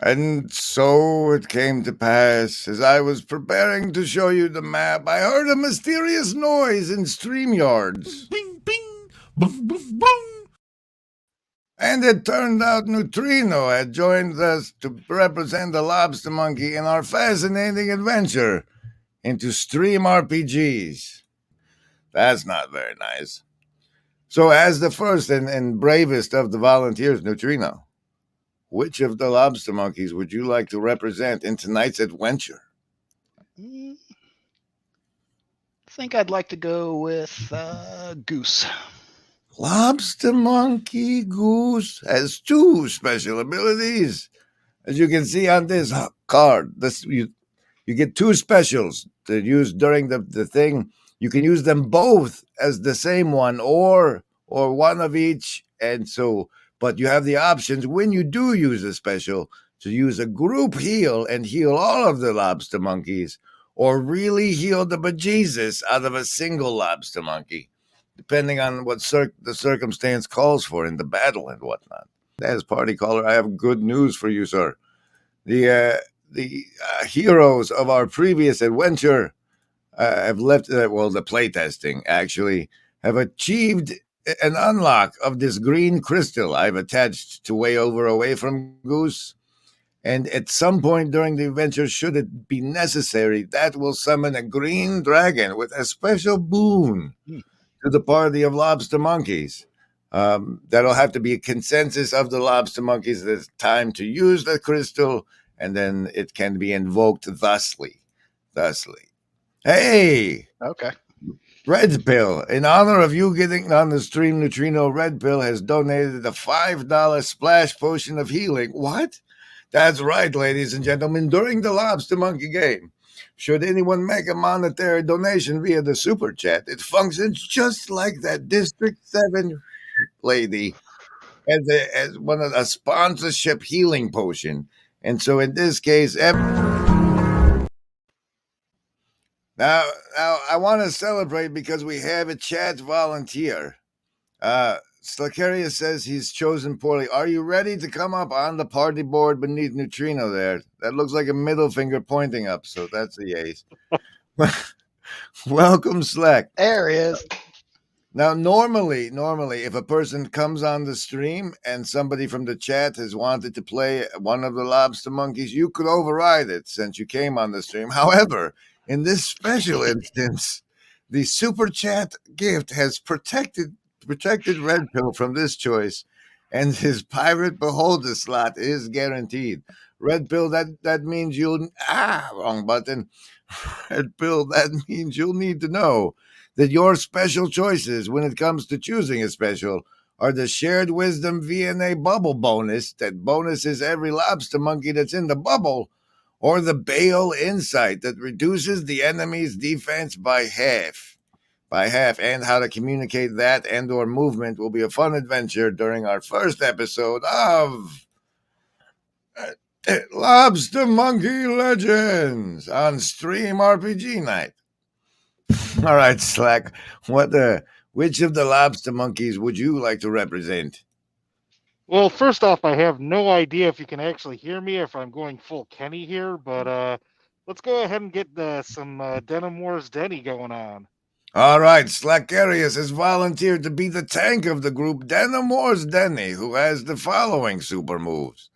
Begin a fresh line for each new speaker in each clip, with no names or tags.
And so it came to pass, as I was preparing to show you the map, I heard a mysterious noise in StreamYards.
Bing, bing, boom, boom, boom.
And it turned out Neutrino had joined us to represent the Lobster Monkey in our fascinating adventure into Stream RPGs. That's not very nice. So, as the first and bravest of the volunteers, Neutrino, which of the Lobster Monkeys would you like to represent in tonight's adventure?
I think I'd like to go with Goose.
Lobstamonkee Goose has two special abilities. As you can see on this card, you get two specials to use during the thing. You can use them both as the same one or one of each. And so, but you have the options when you do use a special to use a group heal and heal all of the lobster monkeys, or really heal the bejesus out of a single lobster monkey, depending on what the circumstance calls for in the battle and whatnot. As party caller, I have good news for you, sir. The heroes of our previous adventure have left. The playtesting actually have achieved an unlock of this green crystal I've attached to away from Goose. And at some point during the adventure, should it be necessary, that will summon a green dragon with a special boon to the party of lobster monkeys. That'll have to be a consensus of the lobster monkeys. There's time to use the crystal, and then it can be invoked thusly. Hey,
Okay.
Red Pill, in honor of you getting on the stream, Neutrino Red Pill has donated a $5 splash potion of healing. What? That's right, ladies and gentlemen. During the Lobster Monkey game, should anyone make a monetary donation via the super chat, it functions just like that District 7 lady as one of a sponsorship healing potion. And so in this case, now I want to celebrate because we have a chat volunteer. Slacarius says he's chosen poorly. Are you ready to come up on the party board beneath Neutrino there? That looks like a middle finger pointing up, so that's a yes. Welcome, Slack.
There he is.
Now, normally, if a person comes on the stream and somebody from the chat has wanted to play one of the lobster monkeys, you could override it since you came on the stream. However, in this special instance, the super chat gift has protected Red Pill from this choice, and his Pirate Beholder slot is guaranteed. Red Pill, that means you'll wrong button. Red Pill, that means you'll need to know that your special choices when it comes to choosing a special are the Shared Wisdom VNA bubble bonus that bonuses every lobster monkey that's in the bubble, or the Bale Insight that reduces the enemy's defense by half. And how to communicate that and or movement will be a fun adventure during our first episode of Lobstamonkee Legends on Stream RPG Night. All right, Slack. Which of the lobster monkeys would you like to represent?
Well, first off, I have no idea if you can actually hear me, if I'm going full Kenny here, but let's go ahead and get some Denim Wars Denny going on.
All right, Slackarius has volunteered to be the tank of the group, Denim Wars Denny, who has the following super moves.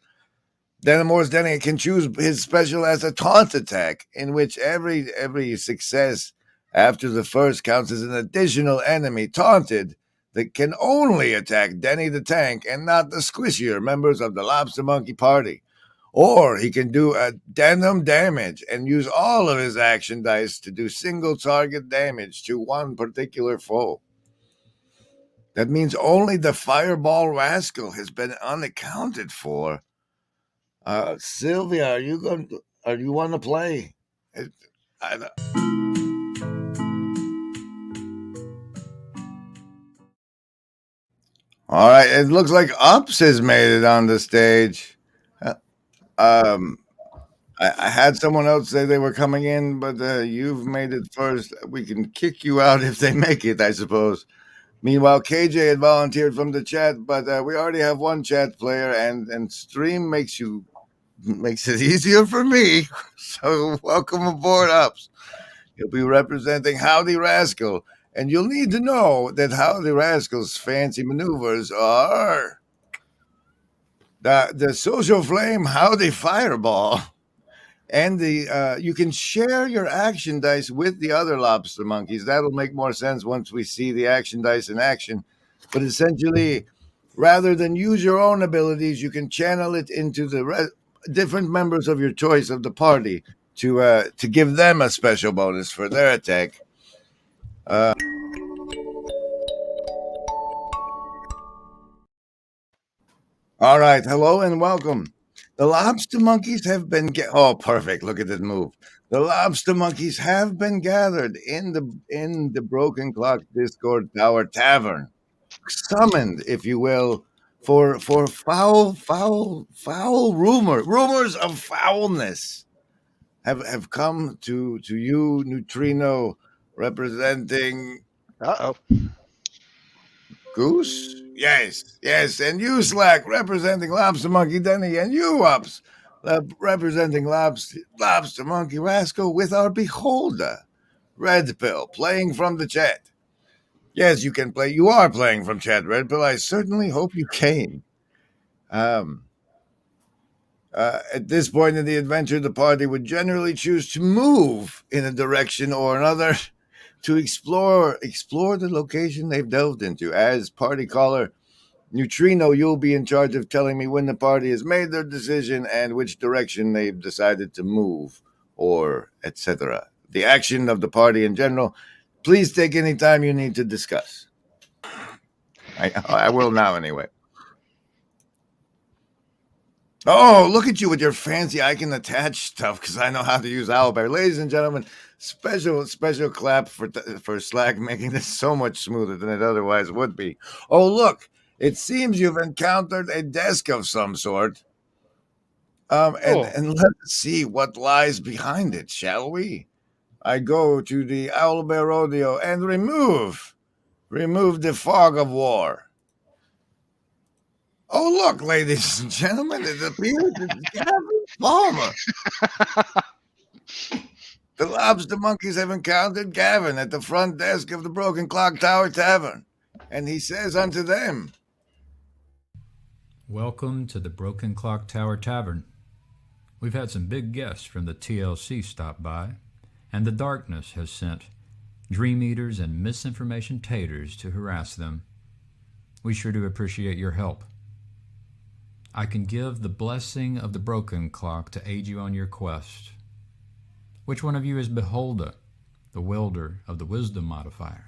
Denim Wars Denny can choose his special as a taunt attack, in which every success after the first counts as an additional enemy taunted that can only attack Denny the tank and not the squishier members of the Lobster Monkey party. Or he can do a denim damage and use all of his action dice to do single target damage to one particular foe. That means only the Fireball Rascal has been unaccounted for. Sylvia, are you want to play? All right, it looks like Ups has made it on the stage. I had someone else say they were coming in, but you've made it first. We can kick you out if they make it, I suppose. Meanwhile, KJ had volunteered from the chat, but we already have one chat player, and Stream makes you makes it easier for me. So welcome aboard, Ups. You'll be representing Howdy Rascal, and you'll need to know that Howdy Rascal's fancy maneuvers are the social flame Howdy Fireball, and the you can share your action dice with the other lobster monkeys. That'll make more sense once we see the action dice in action. But essentially, rather than use your own abilities, you can channel it into the different members of your choice of the party to give them a special bonus for their attack. All right, hello and welcome. The lobster monkeys have been oh, perfect. Look at this move. The lobster monkeys have been gathered in the Broken Clock Discord Tower Tavern, summoned, if you will, for foul rumors of foulness have come to you, Neutrino, representing
Uh oh.
Goose? Yes. And you, Slack, representing Lobster Monkey Denny, and you, Ups, representing Lobster Monkey Rascal, with our beholder, Red Pill, playing from the chat. Yes, you can play. You are playing from chat, Red Pill. I certainly hope you came. At this point in the adventure, the party would generally choose to move in a direction or another to explore the location they've delved into. As party caller, Neutrino, you'll be in charge of telling me when the party has made their decision and which direction they've decided to move, or etc. The action of the party in general. Please take any time you need to discuss. I will now anyway. Oh, look at you with your fancy I can attach stuff because I know how to use Owlbear. Ladies and gentlemen, special clap for Slack making this so much smoother than it otherwise would be. Oh, look, it seems you've encountered a desk of some sort. And let's see what lies behind it, shall we? I go to the Owlbear Rodeo and remove the fog of war. Oh, look, ladies and gentlemen, it appears it's Gavin Palmer. The lobster monkeys have encountered Gavin at the front desk of the Broken Clock Tower Tavern, and he says unto them,
Welcome to the Broken Clock Tower Tavern. We've had some big guests from the TLC stop by, and the darkness has sent dream eaters and misinformation taters to harass them. We sure do appreciate your help. I can give the blessing of the Broken Clock to aid you on your quest. Which one of you is Beholder, the wielder of the wisdom modifier?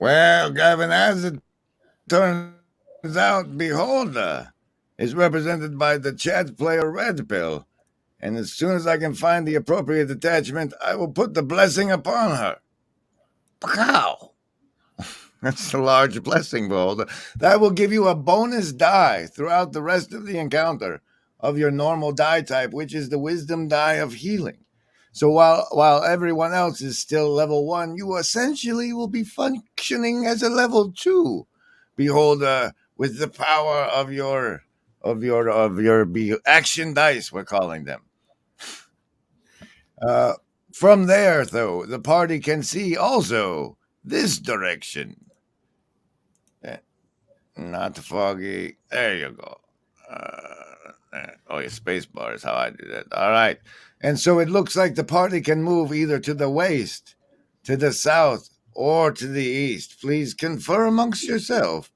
Well, Gavin, as it turns out, Beholder is represented by the chat player Red Pill, and as soon as I can find the appropriate attachment, I will put the blessing upon her. Pow! That's a large blessing, Beholder. That will give you a bonus die throughout the rest of the encounter of your normal die type, which is the wisdom die of healing. So while everyone else is still level 1, you essentially will be functioning as a level 2 Beholder with the power of your action dice, we're calling them. From there, though, the party can see also this direction. Not foggy. There you go. Your space bar is how I do that. All right. And so it looks like the party can move either to the west, to the south, or to the east. Please confer amongst yourself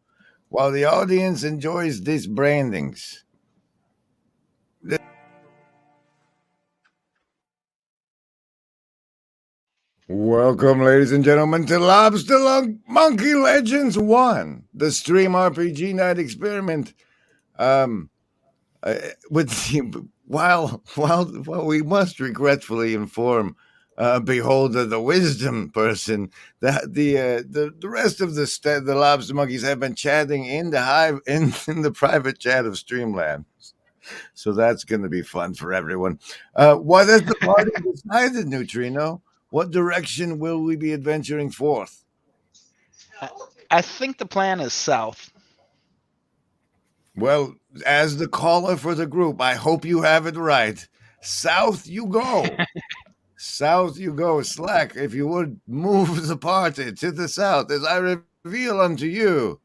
while the audience enjoys these brandings. Welcome, ladies and gentlemen, to Lobstamonkee Legends I, the stream RPG night experiment. With the, while we must regretfully inform Beholder, the wisdom person, that the rest of the lobster monkeys have been chatting in the hive in the private chat of Streamlabs. So that's going to be fun for everyone. What has the party decided, Neutrino? What direction will we be adventuring forth?
I think the plan is south.
Well, as the caller for the group, I hope you have it right. South you go. South you go. Slack, if you would move the party to the south as I reveal unto you.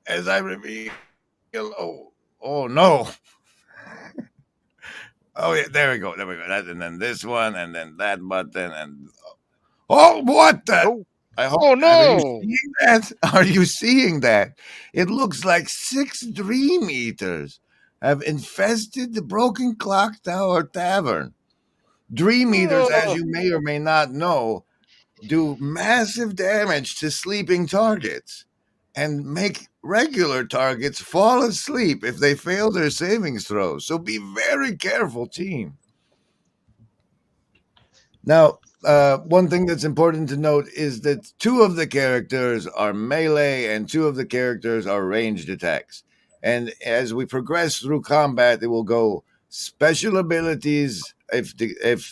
As I reveal. Oh no. Oh yeah, there we go. There we go. That, and then this one, and then that button, and what the?
Oh,
I hope.
oh
Are you
no!
seeing that? Are you seeing that? It looks like 6 Dream Eaters have infested the Broken Clock Tower Tavern. Dream Eaters, as
Oh,
you may or may not know, do massive damage to sleeping targets and make regular targets fall asleep if they fail their savings throws. So be very careful, team. Now, one thing that's important to note is that 2 of the characters are melee and 2 of the characters are ranged attacks. And as we progress through combat, it will go special abilities if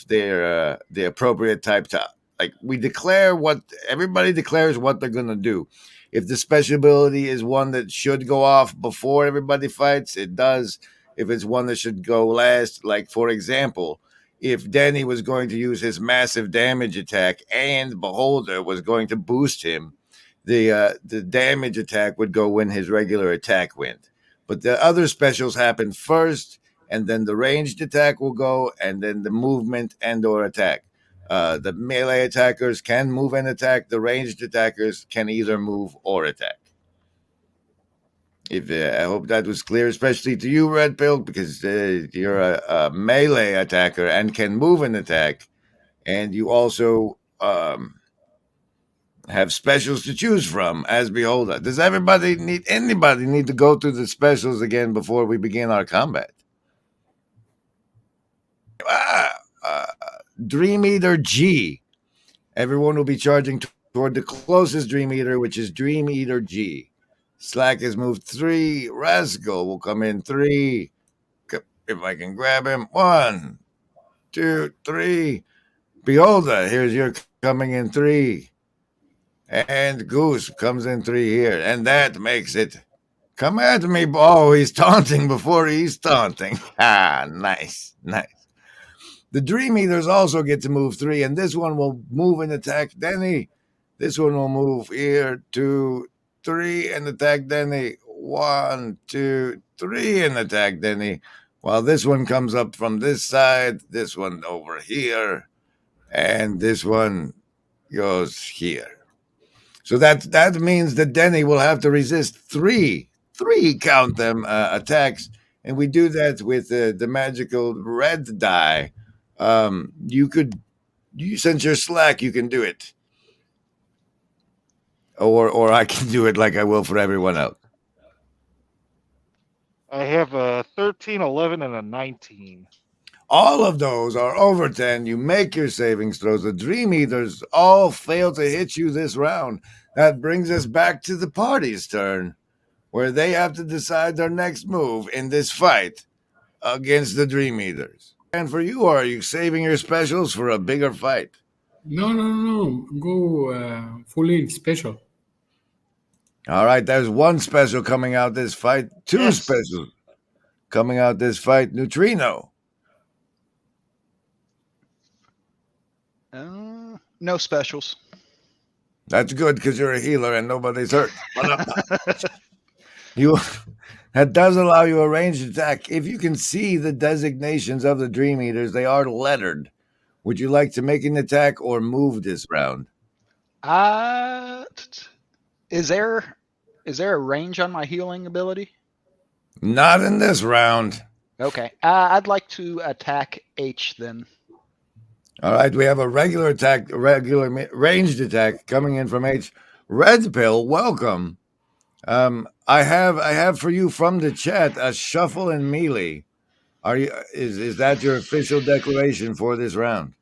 they're the appropriate type to, like, we declare what everybody declares what they're gonna do. If the special ability is one that should go off before everybody fights, it does. If it's one that should go last, like for example, if Danny was going to use his massive damage attack and Beholder was going to boost him, the damage attack would go when his regular attack went. But the other specials happen first, and then the ranged attack will go, and then the movement and or attack. The melee attackers can move and attack. The ranged attackers can either move or attack. If I hope that was clear, especially to you, Red Pill, because you're a melee attacker and can move and attack, and you also have specials to choose from as Beholder. Does anybody need to go through the specials again before we begin our combat? Uh, Dream Eater G. Everyone will be charging toward the closest Dream Eater, which is Dream Eater G. Slack has moved 3. Rascal will come in 3. If I can grab him. 1, 2, 3. Beholder, here's your coming in 3. And Goose comes in 3 here. And that makes it. Come at me. Oh, he's taunting before he's taunting. Ah, nice. Nice. The Dream Eaters also get to move 3, and this one will move and attack Denny. This one will move here, 2, 3, and attack Denny. 1, 2, 3, and attack Denny. While this one comes up from this side, this one over here, and this one goes here. So that means that Denny will have to resist 3, count them, attacks, and we do that with the magical red die. Since you're Slack, you can do it, or I can do it like I will for everyone else.
I have a 13, 11, and a 19.
All of those are over 10. You make your savings throws. The Dream Eaters all fail to hit you this round. That brings us back to the party's turn, where they have to decide their next move in this fight against the Dream Eaters. And for you, are you saving your specials for a bigger fight?
No. Go fully special.
All right, there's 1 special coming out this fight. 2
Yes.
specials coming out this fight. Neutrino.
No specials.
That's good because you're a healer and nobody's hurt. You that does allow you a ranged attack. If you can see the designations of the Dream Eaters, they are lettered. Would you like to make an attack or move this round?
Is there a range on my healing ability?
Not in this round.
Okay. I'd like to attack H then.
All right, we have a regular ranged attack coming in from H. Red Pill, welcome. I have for you from the chat a shuffle and melee. Is that your official declaration for this round?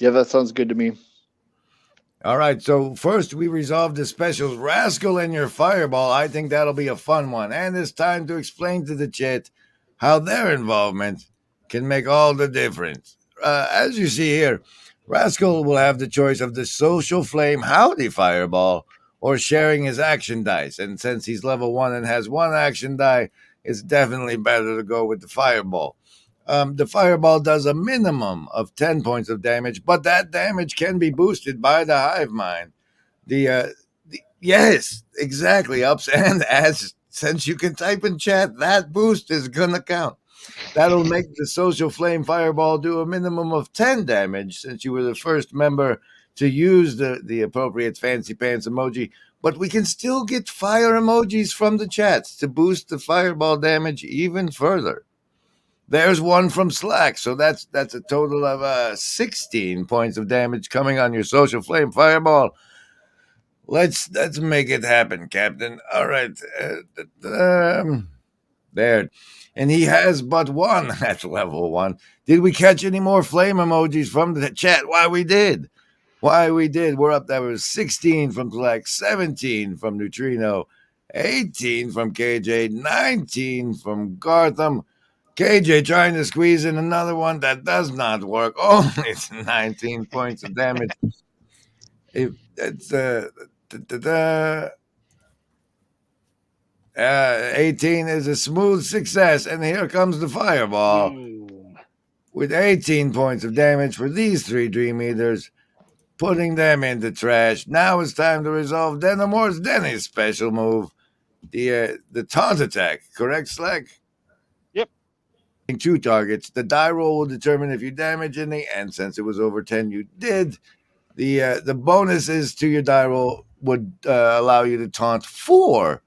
Yeah, that sounds good to me.
All right, so first we resolve the specials. Rascal and your fireball. I think that'll be a fun one. And it's time to explain to the chat how their involvement can make all the difference. As you see here, Rascal will have the choice of the social flame Howdy fireball or sharing his action dice. And since he's level 1 and has 1 action die, it's definitely better to go with the fireball. The fireball does a minimum of 10 points of damage, but that damage can be boosted by the hive mind. Yes, exactly. Ups and adds. Since you can type in chat, that boost is gonna count. That'll make the social flame fireball do a minimum of 10 damage, since you were the first member to use the appropriate fancy pants emoji. But we can still get fire emojis from the chats to boost the fireball damage even further. There's one from Slack, so that's a total of 16 points of damage coming on your social flame fireball. Let's make it happen, Captain. All right, there, and he has but 1 at level 1. Did we catch any more flame emojis from the chat? Why we did. We're up. That was 16 from Slack, 17 from Neutrino, 18 from KJ, 19 from Gartham. KJ trying to squeeze in another one that does not work. Only 19 points of damage. If that's 18 is a smooth success, and here comes the fireball with 18 points of damage for these 3 Dream Eaters, putting them in the trash. Now it's time to resolve Denimor's Denny's special move, the taunt attack. Correct, Slack? 2 targets. The die roll will determine if you damage any, and since it was over 10, you did. The bonuses to your die roll would allow you to taunt 4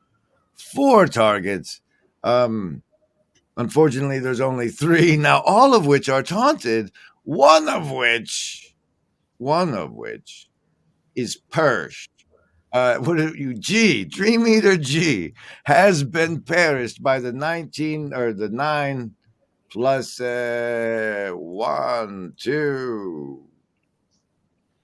targets. Unfortunately, there's only 3 now, all of which are taunted. One of which is perished. What are you? G, Dream Eater G, has been perished by the 19 or the 9 plus 1, 2,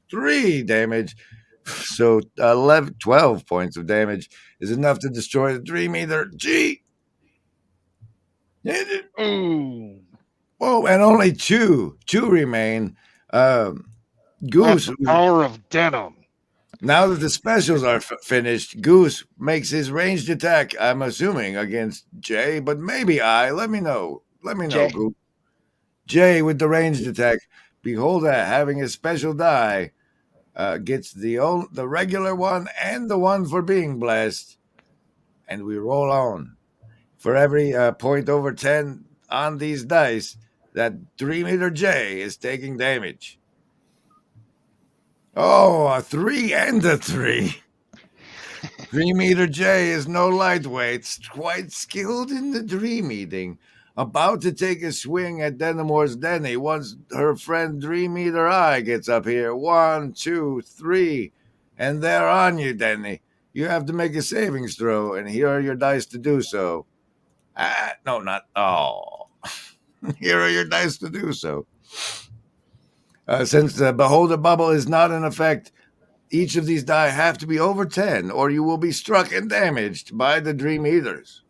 3 damage. So 12 points of damage is enough to destroy the Dream Eater G.
Ooh.
Oh, and only two remain. Goose.
That's the power of denim.
Now that the specials are finished, Goose makes his ranged attack, I'm assuming, against Jay, but maybe let me know. Let me know,
Jay.
Goose. Jay with the ranged attack. Behold that, having a special die, gets the regular one and the one for being blessed, and we roll on. For every point over 10 on these dice, that Dream Eater J is taking damage. Oh, a 3 and a 3. Dream Eater J is no lightweight, quite skilled in the dream eating. About to take a swing at Denimor's Denny once her friend Dream Eater I gets up here. 1, 2, 3. And they're on you, Denny. You have to make a savings throw, and here are your dice to do so. No, not. Oh. Here are your dice to do so. Since the Beholder Bubble is not in effect, each of these die have to be over 10, or you will be struck and damaged by the Dream Eaters.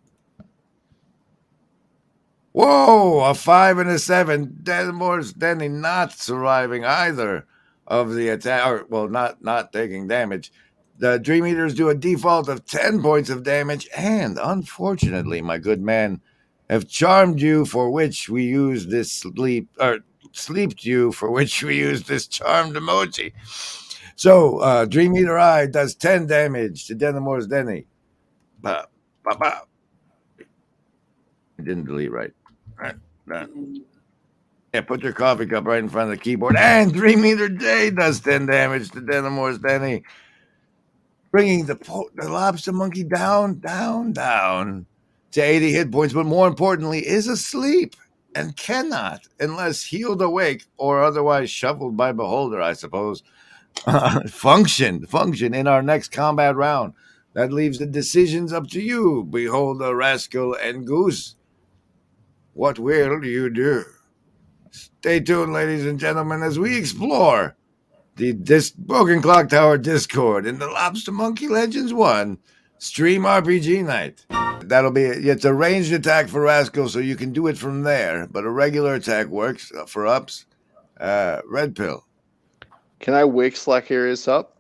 Whoa, a 5 and a 7. Denimor's Denny not surviving either of the attack, not taking damage. The Dream Eaters do a default of 10 points of damage, and unfortunately, my good man, have charmed you, for which we use this sleeped you, for which we use this charmed emoji. So, Dream Eater I does 10 damage to Denimor's Denny. Ba, ba, ba. I didn't delete right. All right. Yeah, put your coffee cup right in front of the keyboard. And Dream Eater J does 10 damage to Denimor's Denny, bringing the Lobstamonkee down to 80 hit points, but more importantly, is asleep and cannot, unless healed awake or otherwise shuffled by Beholder, I suppose, function in our next combat round. That leaves the decisions up to you, Beholder, Rascal, and Goose. What will you do? Stay tuned, ladies and gentlemen, as we explore the Broken Clock Tower Discord in the Lobstamonkee Legends I Stream RPG Night. It's a ranged attack for Rascal, so you can do it from there, but a regular attack works for ups. Red Pill.
Can I wake Slack areas up?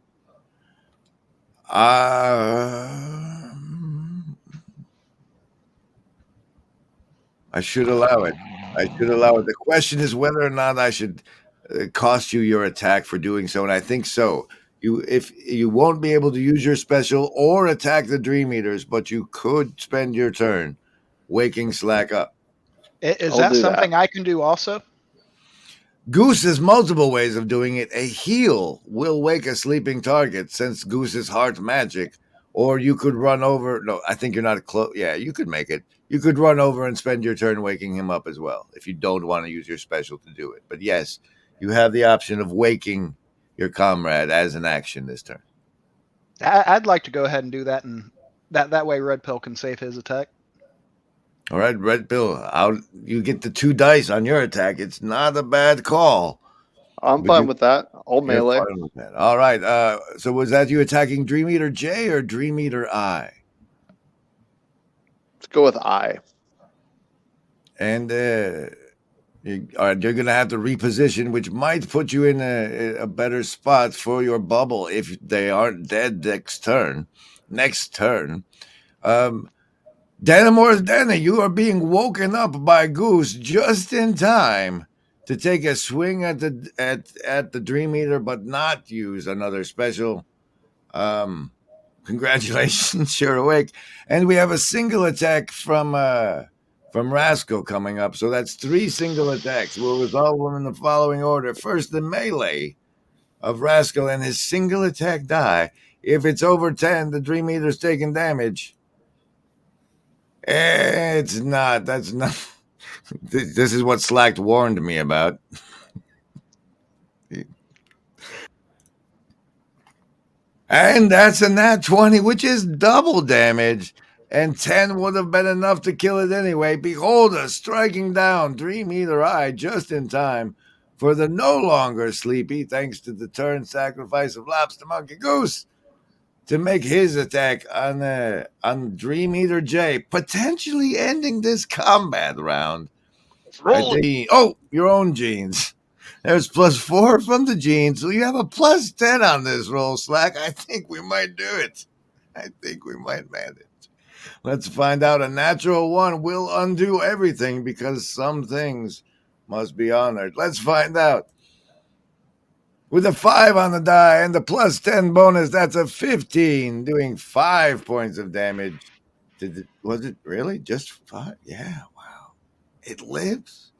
I should allow it. I should allow it. The question is whether or not I should cost you your attack for doing so, and I think so. If you won't be able to use your special or attack the Dream Eaters, but you could spend your turn waking Slack up.
Is
I'll
that
do
something
that.
I can do also?
Goose has multiple ways of doing it. A heal will wake a sleeping target since Goose is heart magic. Or you could run over. No, I think you're not close. Yeah, you could make it. You could run over and spend your turn waking him up as well if you don't want to use your special to do it. But yes, you have the option of waking your comrade as an action this turn.
I'd like to go ahead and do that, and that way Red Pill can save his attack.
All right, Red Pill, you get the 2 dice on your attack. It's not a bad call.
I'm
Would
fine
you-
with that. I'll
You're
melee.
fine with that. All right. So was that you attacking Dream Eater J or Dream Eater I?
Let's go with I.
And you're going to have to reposition, which might put you in a better spot for your bubble if they aren't dead next turn. Danamor's Danny, you are being woken up by Goose just in time to take a swing at the Dream Eater, but not use another special. Congratulations, you're awake. And we have a single attack from Rascal coming up. So that's 3 single attacks. We'll resolve them in the following order. First, the melee of Rascal and his single attack die. If it's over 10, the Dream Eater's taking damage. It's not. That's not. This is what Slack warned me about. And that's a nat 20, which is double damage. And 10 would have been enough to kill it anyway. Behold us striking down Dream Eater I just in time for the no longer sleepy, thanks to the turn sacrifice of Lobstamonkee Goose, to make his attack on Dream Eater J, potentially ending this combat round. Your own genes. There's +4 from the genes, so you have a +10 on this roll, Slack. I think we might do it. I think we might manage. Let's find out. A natural 1 will undo everything because some things must be honored. Let's find out. With a 5 on the die and the +10 bonus, that's a 15, doing 5 points of damage. Was it really just 5? Yeah, wow. It lives.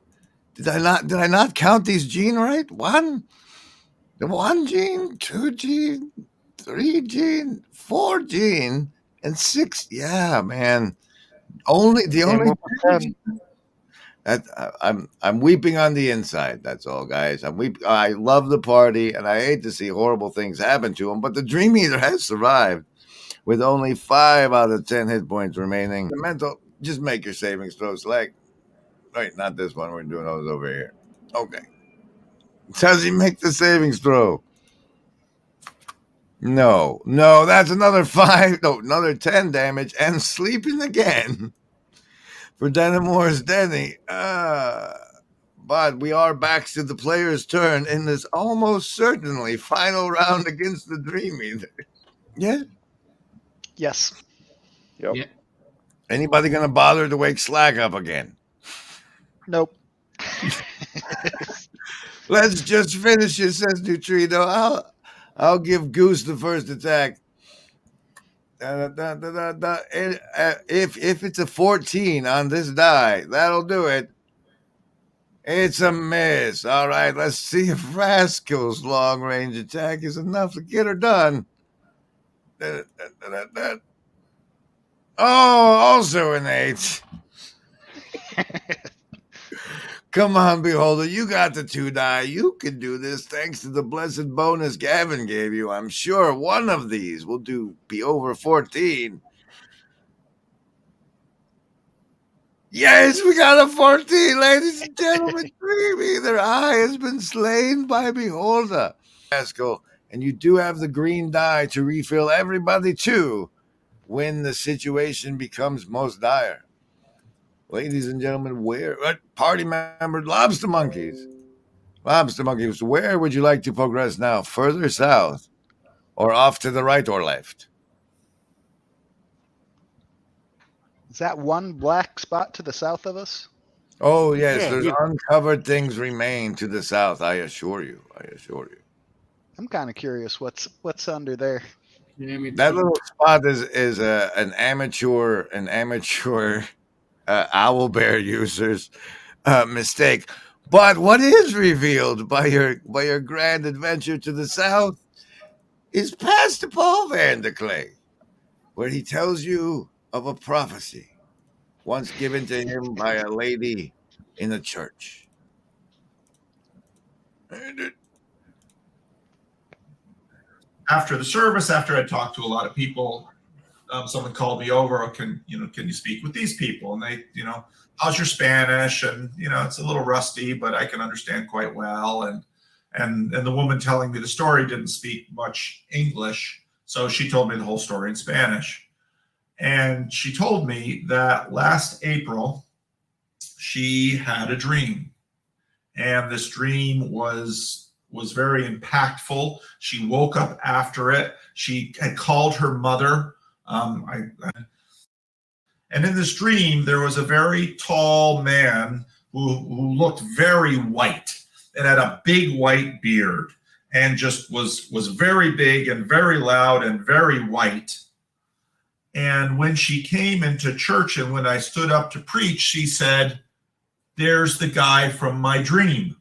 Did I not count these gene right? 1 gene, 2 gene, 3 gene, 4 gene, and 6. Yeah, man. Only
Came up with 10.
I'm weeping on the inside. That's all, guys. I love the party, and I hate to see horrible things happen to him. But the Dream Eater has survived with only 5 out of 10 hit points remaining. The mental, just make your savings throws. Like, wait, not this one. We're doing those over here. Okay. Does he make the savings throw? No, that's another 5. No, another 10 damage and sleeping again for Danamor's Denny. But we are back to the player's turn in this almost certainly final round against the Dream Eater. Yeah.
Yes.
Yep.
Yeah.
Anybody gonna bother to wake Slack up again?
Nope.
Let's just finish it, says Neutrino. I'll give Goose the first attack. If it's a 14 on this die, that'll do it. It's a miss. All right, let's see if Rascal's long range attack is enough to get her done. Oh, also an 8. Come on, Beholder. You got the 2 die. You can do this thanks to the blessed bonus Gavin gave you. I'm sure one of these will be over 14. Yes, we got a 14, ladies and gentlemen. Dream Eater I has been slain by Beholder. Rascal, and you do have the green die to refill everybody too when the situation becomes most dire. Ladies and gentlemen, party member Lobstamonkees, where would you like to progress now? Further south or off to the right or left?
Is that one black spot to the south of us?
Oh, yes,
Yeah,
there's
you-
uncovered things remain to the south, I assure you. I assure you.
I'm kind of curious what's under there.
Yeah, me
That
too.
little spot is an amateur owlbear user's mistake. But what is revealed by your grand adventure to the south is Pastor Paul Van der Clay, where he tells you of a prophecy once given to him by a lady in a church.
After the service, after I talked to a lot of people, someone called me over. Oh, can you speak with these people? And they, how's your Spanish? And it's a little rusty, but I can understand quite well. And the woman telling me the story didn't speak much English, so she told me the whole story in Spanish. And she told me that last April she had a dream, and this dream was very impactful. She woke up after it. She had called her mother. And in this dream, there was a very tall man who looked very white and had a big white beard and just was very big and very loud and very white. And when she came into church and when I stood up to preach, she said, "There's the guy from my dream.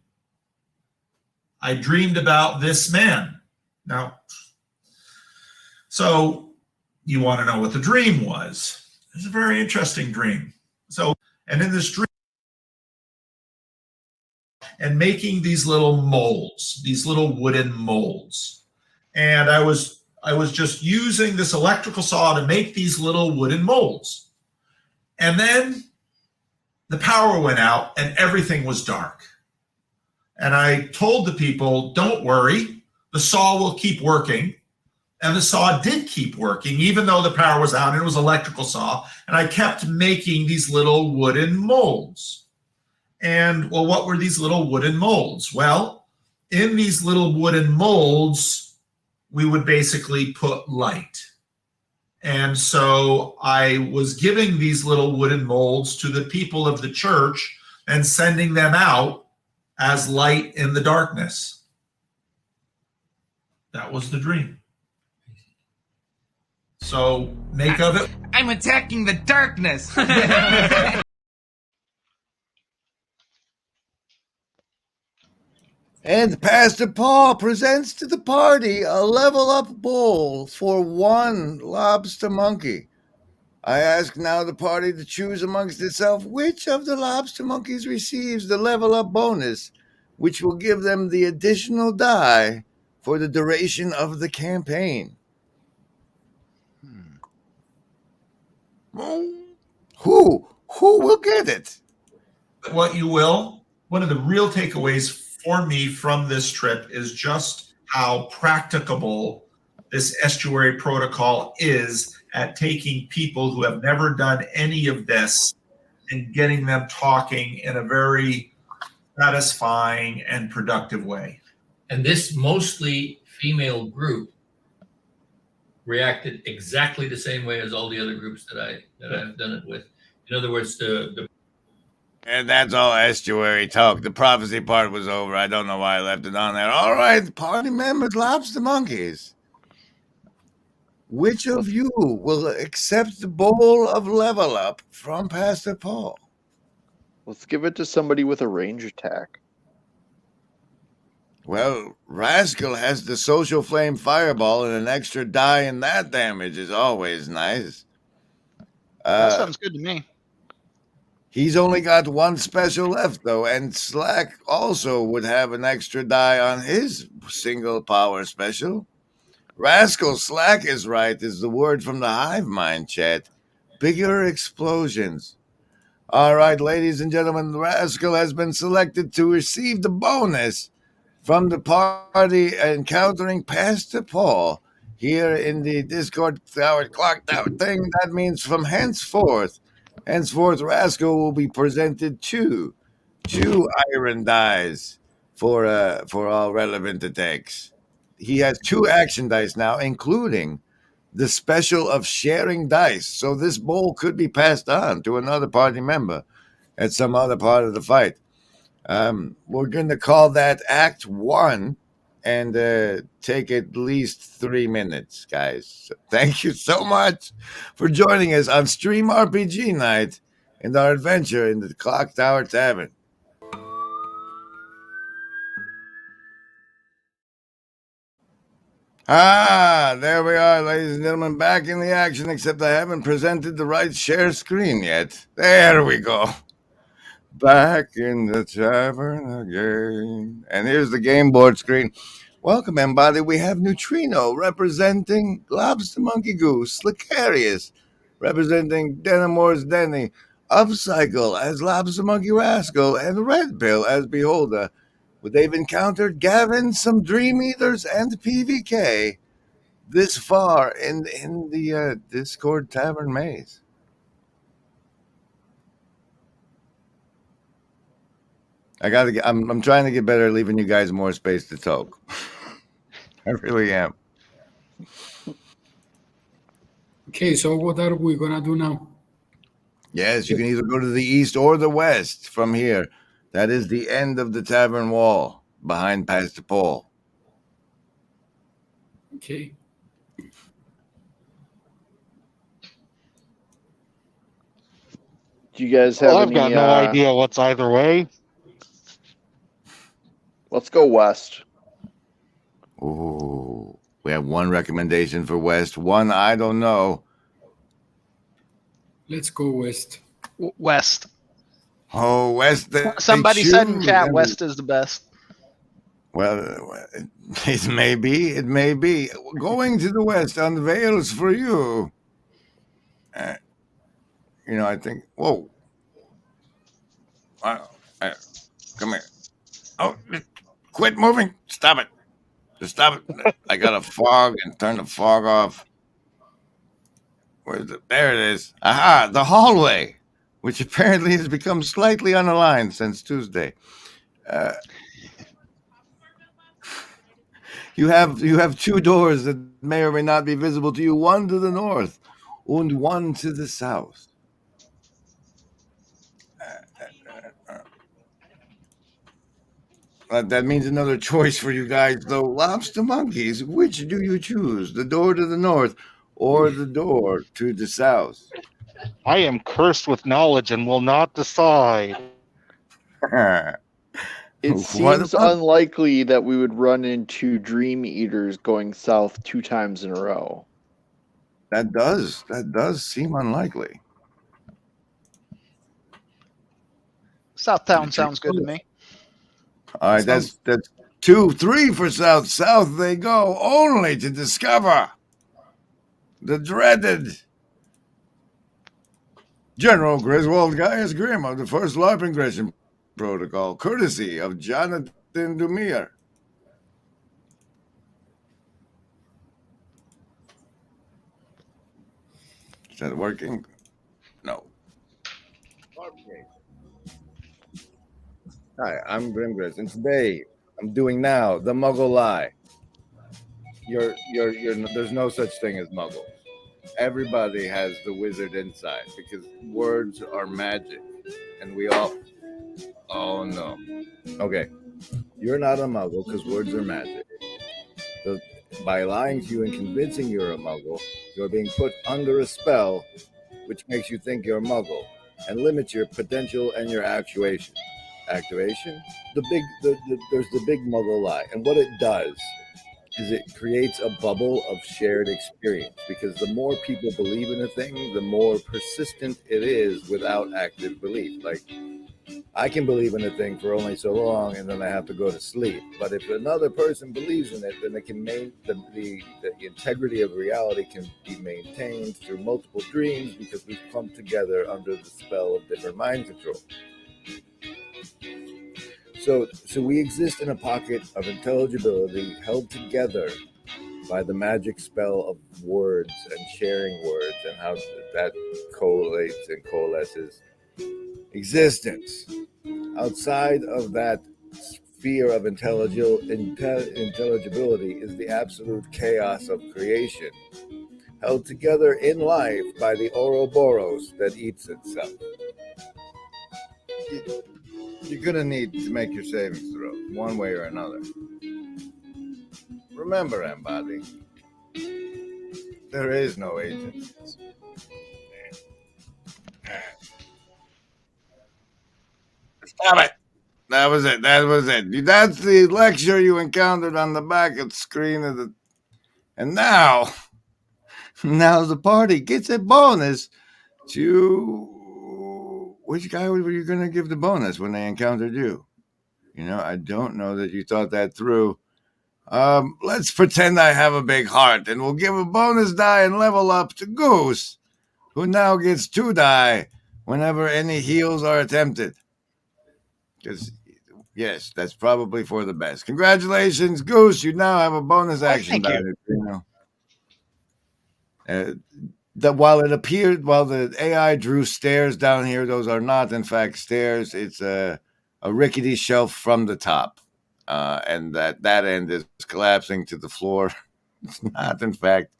I dreamed about this man." Now, so you want to know what the dream was. It's a very interesting dream. So, and in this dream, and making these little molds, these little wooden molds. And I was just using this electrical saw to make these little wooden molds. And then the power went out and everything was dark. And I told the people, don't worry, the saw will keep working. And the saw did keep working, even though the power was out and it was an electrical saw. And I kept making these little wooden molds. And well, what were these little wooden molds? Well, in these little wooden molds, we would basically put light. And so I was giving these little wooden molds to the people of the church and sending them out as light in the darkness. That was the dream. So make of it.
I'm attacking the darkness.
And Pastor Paul presents to the party a level up bowl for one lobster monkey. I ask now the party to choose amongst itself which of the lobster monkeys receives the level up bonus, which will give them the additional die for the duration of the campaign. Who will get it?
What you will. One of the real takeaways for me from this trip is just how practicable this estuary protocol is at taking people who have never done any of this and getting them talking in a very satisfying and productive way.
And this mostly female group reacted exactly the same way as all the other groups that I've done it with. In other words, the
And that's all estuary talk. The prophecy part was over. I don't know why I left it on there. All right, party members, lobster monkeys. Which of you will accept the bowl of level up from Pastor Paul?
Let's give it to somebody with a range attack.
Well, Rascal has the social flame fireball, and an extra die in that damage is always nice.
That sounds good to me.
He's only got one special left, though, and Slack also would have an extra die on his single power special. Rascal Slack is right, is the word from the Hive Mind chat. Bigger explosions. All right, ladies and gentlemen, Rascal has been selected to receive the bonus from the party encountering Pastor Paul here in the Discord Tower Clock Tower thing. That means from henceforth, Rascal will be presented two iron dies for all relevant attacks. He has 2 action dice now, including the special of sharing dice. So this bowl could be passed on to another party member at some other part of the fight. We're going to call that Act 1 and take at least 3 minutes, guys. So thank you so much for joining us on Stream RPG Night and our adventure in the Clock Tower Tavern. There we are, ladies and gentlemen, back in the action, except I haven't presented the right share screen yet. There we go. Back in the tavern again. And here's the game board screen. Welcome, everybody. We have Neutrino representing Lobstamonkee Goose, Slicarius representing Denimor's Denny, Upcycle as Lobstamonkee Rascal, and Red Pill as Beholder. They've encountered Gavin, some Dream Eaters, and PVK this far in the Discord Tavern Maze. I'm trying to get better at leaving you guys more space to talk. I really am.
Okay, so what are we gonna do now?
Yes, you can either go to the east or the west from here. That is the end of the tavern wall behind Pastor Paul.
Okay.
Do you guys have
I've
any?
got no idea what's either way.
Let's go west.
Ooh, we have one recommendation for west, one I don't know.
Let's go west.
West.
Oh, west.
Somebody said in chat, west is the best.
Well, it may be. It may be. Going to the west unveils for you. I think. Whoa. Come here. Oh, quit moving. Stop it. Just stop it. I got a fog and turn the fog off. Where's it? There it is. Aha, the hallway, which apparently has become slightly unaligned since Tuesday. You have two doors that may or may not be visible to you, one to the north and one to the south. That means another choice for you guys, though. Lobstamonkees, which do you choose? The door to the north or the door to the south?
I am cursed with knowledge and will not decide.
It seems unlikely that we would run into Dream Eaters going south 2 times in a row.
That does seem unlikely.
Southtown sounds good to me.
All right, that's 2, 3 for south. South they go, only to discover the dreaded General Griswold Gaius Grimm of the First LARP Ingression Protocol, courtesy of Jonathan Dumere. Is that working? No. Okay. Hi, I'm Grimgris, and today I'm doing now the Muggle lie. There's no such thing as Muggles. Everybody has the wizard inside because words are magic, and we all. Oh no. Okay, you're not a Muggle because words are magic. So by lying to you and convincing you're a Muggle, you're being put under a spell, which makes you think you're a Muggle and limits your potential and your activation. There's the big Muggle lie, and what it does is it creates a bubble of shared experience, because the more people believe in a thing, the more persistent it is without active belief. Like, I can believe in a thing for only so long, and then I have to go to sleep. But if another person believes in it, then it can the integrity of reality can be maintained through multiple dreams, because we've come together under the spell of different mind control. So we exist in a pocket of intelligibility held together by the magic spell of words and sharing words, and how that collates and coalesces existence. Outside of that sphere of intelligibility is the absolute chaos of creation, held together in life by the Ouroboros that eats itself. You're going to need to make your savings throws, one way or another. Remember, Embody, there is no agent. Stop it! That was it. That's the lecture you encountered on the back of the screen of the. And now the party gets a bonus to. Which guy were you going to give the bonus when they encountered you? I don't know that you thought that through. Let's pretend I have a big heart, and we'll give a bonus die and level up to Goose, who now gets 2 die whenever any heals are attempted. Because, yes, that's probably for the best. Congratulations, Goose. You now have a bonus action die. That while the AI drew stairs down here, those are not, in fact, stairs. It's a rickety shelf from the top. And that end is collapsing to the floor. It's not, in fact,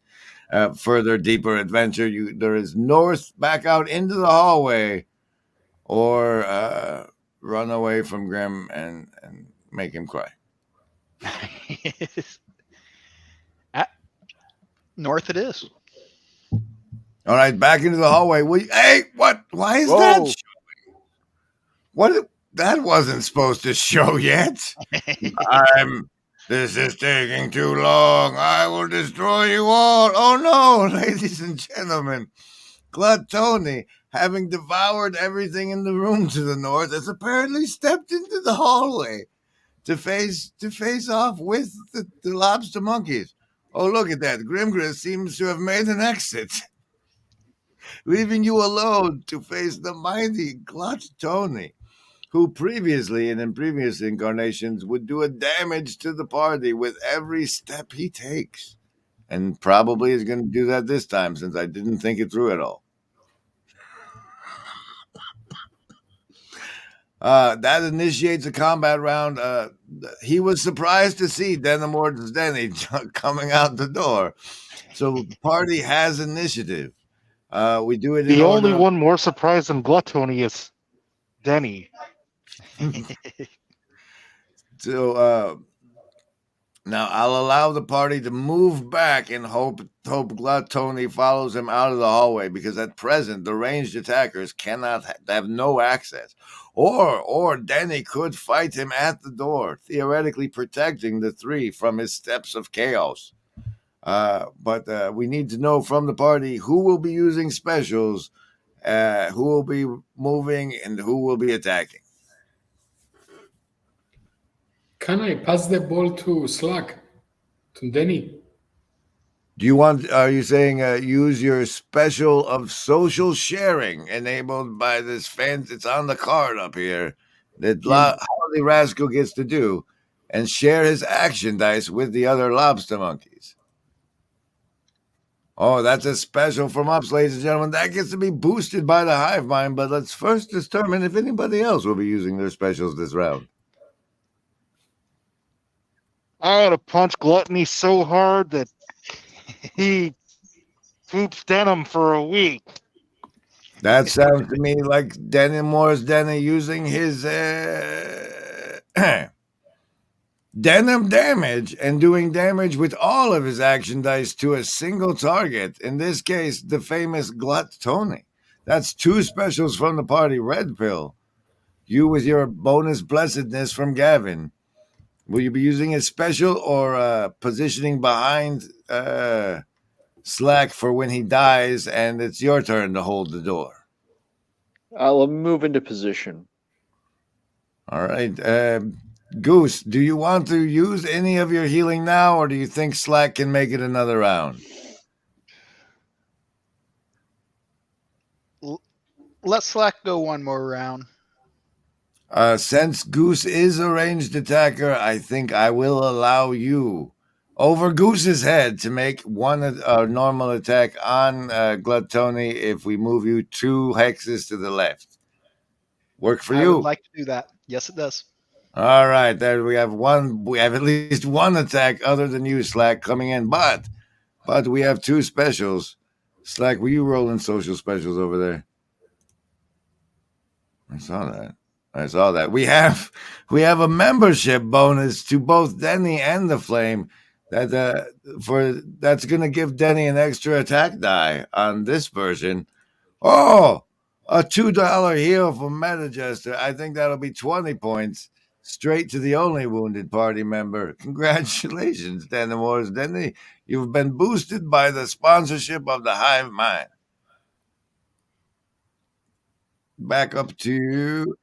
further deeper adventure. There is north back out into the hallway, or run away from Grim and make him cry.
North it is.
All right, back into the hallway. Hey, what? Why is that showing? What? That wasn't supposed to show yet. This is taking too long. I will destroy you all. Oh no, ladies and gentlemen. Gluttony, having devoured everything in the room to the north, has apparently stepped into the hallway to face off with the Lobstamonkees. Oh, look at that. Grimgris seems to have made an exit, leaving you alone to face the mighty Gluttony, who previously and in previous incarnations would do a damage to the party with every step he takes, and probably is going to do that this time since I didn't think it through at all. That initiates a combat round. He was surprised to see Denimor's Denny coming out the door. So the party has initiative. We do it in
The only
order.
one more surprised than Gluttony is Denny.
So now I'll allow the party to move back and hope Gluttony follows him out of the hallway, because at present the ranged attackers cannot have no access. Or Denny could fight him at the door, theoretically protecting the 3 from his steps of chaos. But we need to know from the party who will be using specials, who will be moving, and who will be attacking.
Can I pass the ball to Slack, to Denny?
Are you saying use your special of social sharing enabled by this fan? It's on the card up here that Howdy Rascal gets to do, and share his action dice with the other Lobstamonkees. Oh, that's a special from us, ladies and gentlemen. That gets to be boosted by the hive mind, but let's first determine if anybody else will be using their specials this round.
I had to punch Gluttony so hard that he poops denim for a week.
That sounds to me like Denimor's Denny using his denim damage and doing damage with all of his action dice to a single target. In this case, the famous Gluttony. That's 2 specials from the party. Red Pill, you with your bonus blessedness from Gavin. Will you be using a special or positioning behind Slack for when he dies and it's your turn to hold the door?
I'll move into position.
All right. Goose, do you want to use any of your healing now, or do you think Slack can make it another round?
Let Slack go one more round.
Since Goose is a ranged attacker, I think I will allow you, over Goose's head, to make one normal attack on Gluttony if we move you 2 hexes to the left. Work for you?
I would like to do that. Yes, it does.
All right, there we have one. We have at least one attack other than you, Slack, coming in. But but we have two specials. Slack, were you rolling social specials over there? I saw that. We have a membership bonus to both Denny and the Flame that's going to give Denny an extra attack die on this version. Oh, a $2 heal from Metagester. I think that'll be 20 points straight to the only wounded party member. Congratulations, Denimores. Denny, you've been boosted by the sponsorship of the Hive Mind. Back up to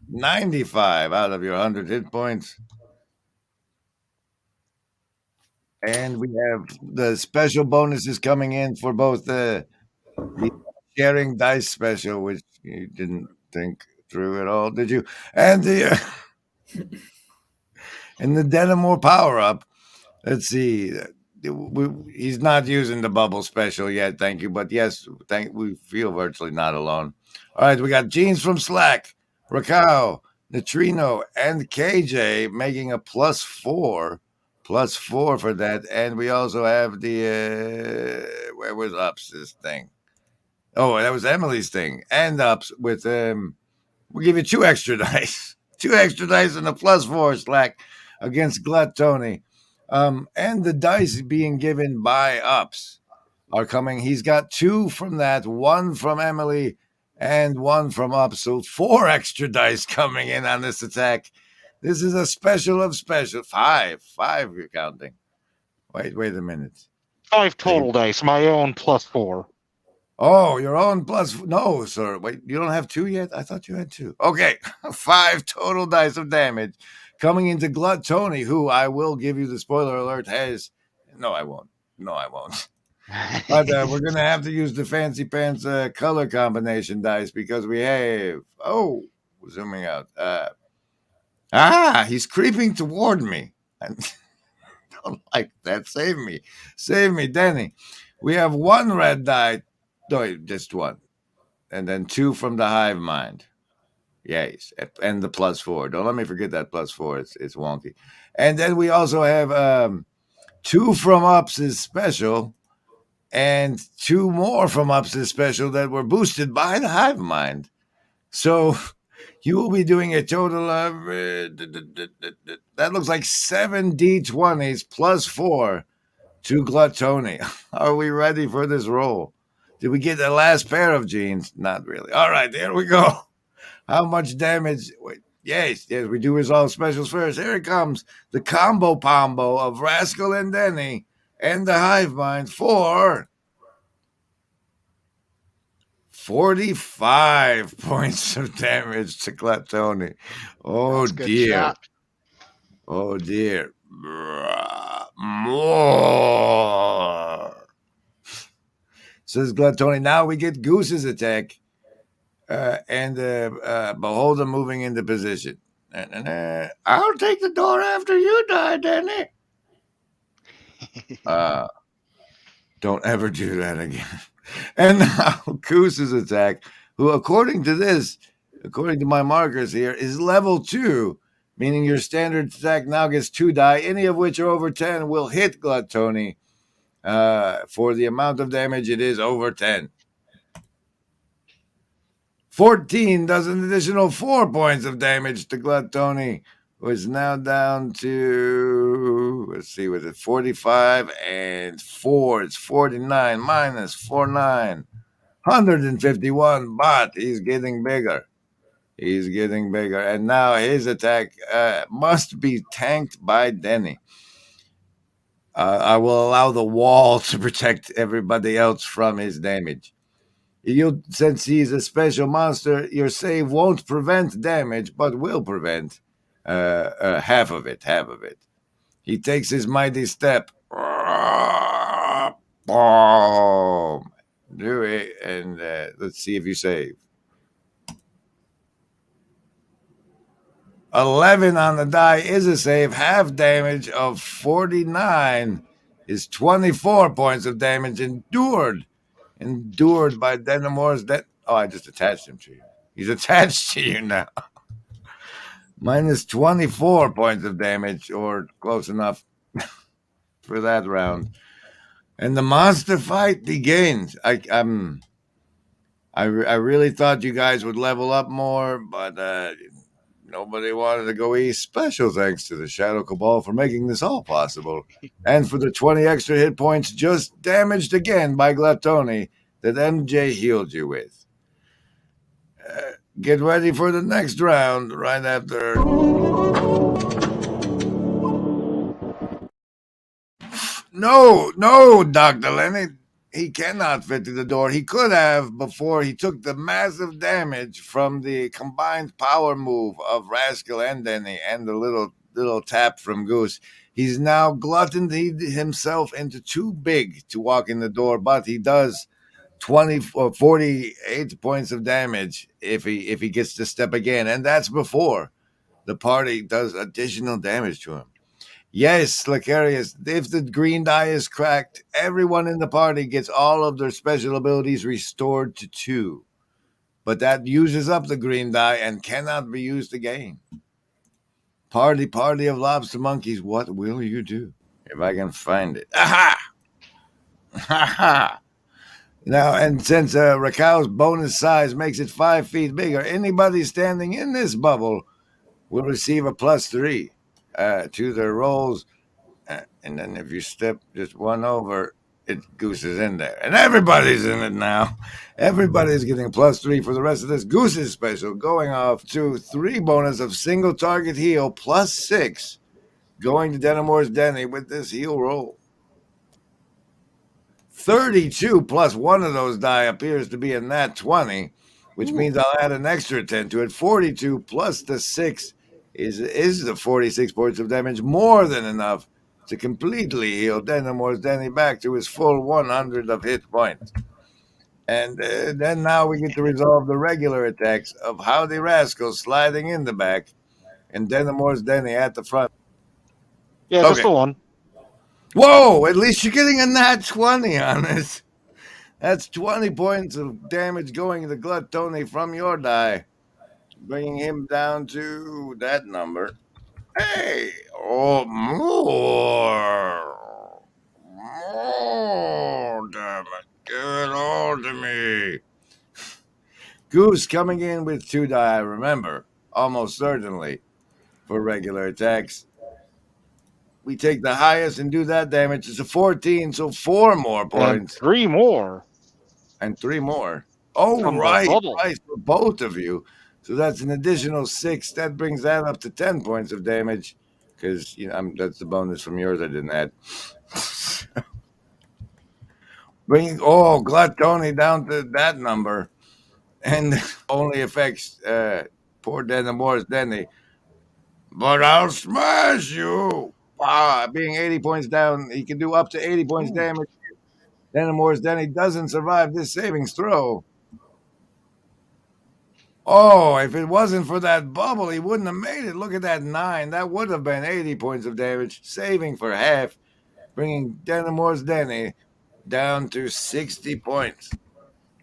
95 out of your 100 hit points. And we have the special bonuses coming in for both the sharing dice special, which you didn't think through at all, did you? And the and the Denimore power up. Let's see. He's not using the bubble special yet, thank you. But yes, we feel virtually not alone. All right, we got Jeans from Slack, Rascal, Neutrino, and KJ making a +4 for that. And we also have the where was Ups' thing? Oh, that was Emily's thing. And Ups with we'll give you 2 extra dice. 2 extra dice and a +4 Slack against Glut Tony. And the dice being given by Ups are coming. He's got 2 from that, 1 from Emily, and 1 from Ups. So 4 extra dice coming in on this attack. This is a special of special. 5 you're counting. Wait a minute.
5 total dice, my own +4.
Oh, your own plus. No, sir. Wait, you don't have 2 yet? I thought you had 2. Okay. 5 total dice of damage coming into Glut Tony, who I will give you the spoiler alert has. No, I won't. But we're going to have to use the Fancy Pants color combination dice because we have. Oh, zooming out. He's creeping toward me. I don't like that. Save me, Denny. We have 1 red die. No, just 1. And then 2 from the Hive Mind. Yes. And the +4. Don't let me forget that +4. It's wonky. And then we also have 2 from Ups' special and 2 more from Ups' special that were boosted by the Hive Mind. So you will be doing a total of that looks like 7 D20s +4 to Glut Tony. Are we ready for this roll? Did we get the last pair of jeans? Not really. All right, there we go. How much damage? Wait, yes, we do resolve specials first. Here it comes. The combo of Rascal and Denny and the Hive Mind for 45 points of damage to Glut Tony. Oh, dear. Oh, dear. More. Says Glut Tony. Now we get Goose's attack. And behold him moving into position. I'll take the door after you die, Danny. Don't ever do that again. And now Goose's attack, who according to my markers here, is level 2, meaning your standard attack now gets 2 die, any of which are over 10 will hit Glut Tony. For the amount of damage, it is over 10. 14 does an additional 4 points of damage to Glut Tony, who is now down to, let's see, was it 45 and 4? It's 49 minus 49. 151, but he's getting bigger. And now his attack must be tanked by Denny. I will allow the wall to protect everybody else from his damage. Since he's a special monster, your save won't prevent damage, but will prevent half of it. He takes his mighty step. Boom. Do it, and let's see if you save. 11 on the die is a save. Half damage of 49 is 24 points of damage endured by Denimore's I just attached him to you. He's attached to you now. Minus 24 points of damage, or close enough for that round. And the monster fight begins. I really thought you guys would level up more, but nobody wanted to go east. Special thanks to the Shadow Cabal for making this all possible, and for the 20 extra hit points just damaged again by Gluttony that MJ healed you with. Get ready for the next round right after. No, Dr. Lenny. He cannot fit through the door. He could have before he took the massive damage from the combined power move of Rascal and Denny and the little tap from Goose. He's now gluttoned himself into too big to walk in the door, but he does 20 or 48 points of damage if he gets to step again, and that's before the party does additional damage to him. Yes, Licarius, if the green die is cracked, everyone in the party gets all of their special abilities restored to 2. But that uses up the green die and cannot be used again. Party of Lobstamonkees, what will you do? If I can find it. Aha! Ha! Now, and since Rascal's bonus size makes it 5 feet bigger, anybody standing in this bubble will receive a +3 to their rolls. And then if you step just one over, Goose is in there. And everybody's in it now. Everybody's getting a +3 for the rest of this. Goose is special, going off to 3 bonus of single target heal +6, going to Denimore's Denny with this heal roll. 32 plus one of those die appears to be a nat 20, which means I'll add an extra 10 to it. 42 plus the 6 is the 46 points of damage, more than enough to completely heal Denimore's Denny back to his full 100 of hit points. And then now we get to resolve the regular attacks of Howdy Rascal sliding in the back and Denimore's Denny at the front.
Yeah, just the one.
Whoa, at least you're getting a nat 20 on this. That's 20 points of damage going to Gluttony from your die, bringing him down to that number. Hey, more, damn it, give it all to me. Goose coming in with 2 die, remember, almost certainly, for regular attacks. We take the highest and do that damage. It's a 14, so 4 more points.
And 3 more.
And 3 more. Oh,
From the
right,
bubble.
for both of you. So that's an additional 6. That brings that up to 10 points of damage because that's the bonus from yours I didn't add. Bringing Gluttony down to that number, and only affects poor Denimore's Denny. But I'll smash you. Being 80 points down, he can do up to 80 points damage. Denimore's Denny doesn't survive this savings throw. Oh, if it wasn't for that bubble, he wouldn't have made it. Look at that 9. That would have been 80 points of damage, saving for half, bringing Denimore's Denny down to 60 points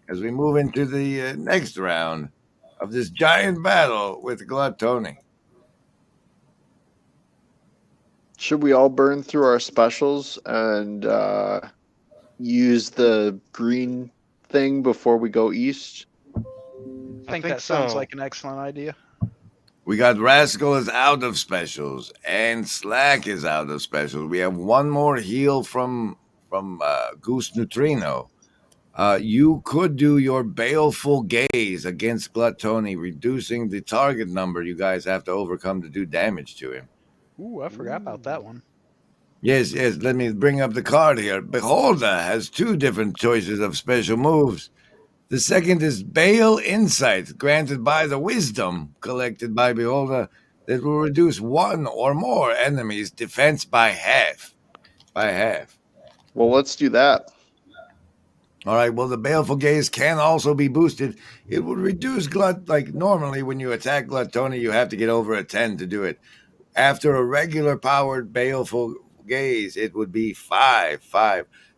as we move into the next round of this giant battle with Gluttony.
Should we all burn through our specials and use the green thing before we go east?
I think that sounds like an excellent idea.
We got Rascal is out of specials and Slack is out of specials. We have one more heal from Goose Neutrino. You could do your baleful gaze against Gluttony, reducing the target number you guys have to overcome to do damage to him.
Ooh, I forgot about that one.
Yes. Let me bring up the card here. Beholder has 2 different choices of special moves. The second is Bale Insight, granted by the wisdom collected by Beholder, that will reduce 1 or more enemies' defense by half.
Well, let's do that.
All right, well, the Baleful Gaze can also be boosted. It will reduce like normally when you attack Gluttony, you have to get over a 10 to do it. After a regular powered Baleful Gaze, it would be 5.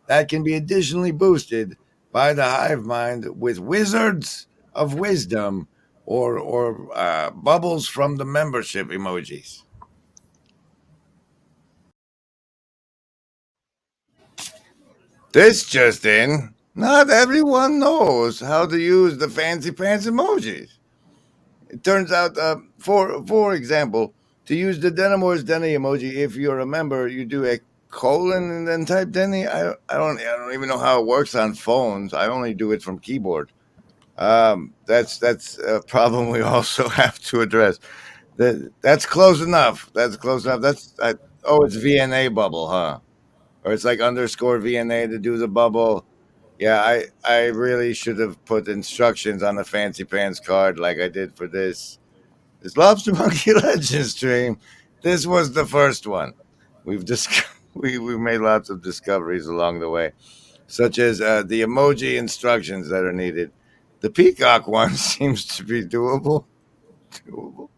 That can be additionally boosted by the hive mind with Wizards of Wisdom or bubbles from the membership emojis. This just in. Not everyone knows how to use the fancy pants emojis. It turns out, for example, to use the Denimor's Denny emoji, if you're a member, you do a colon and then type Denny. I don't even know how it works on phones. I only do it from keyboard. That's a problem we also have to address. That's close enough. That's close enough. It's VNA bubble, huh? Or it's like underscore VNA to do the bubble. Yeah, I really should have put instructions on the fancy pants card like I did for this Lobstamonkee Legends stream. This was the first one. We've just we made lots of discoveries along the way, such as the emoji instructions that are needed. The peacock one seems to be doable. Doable.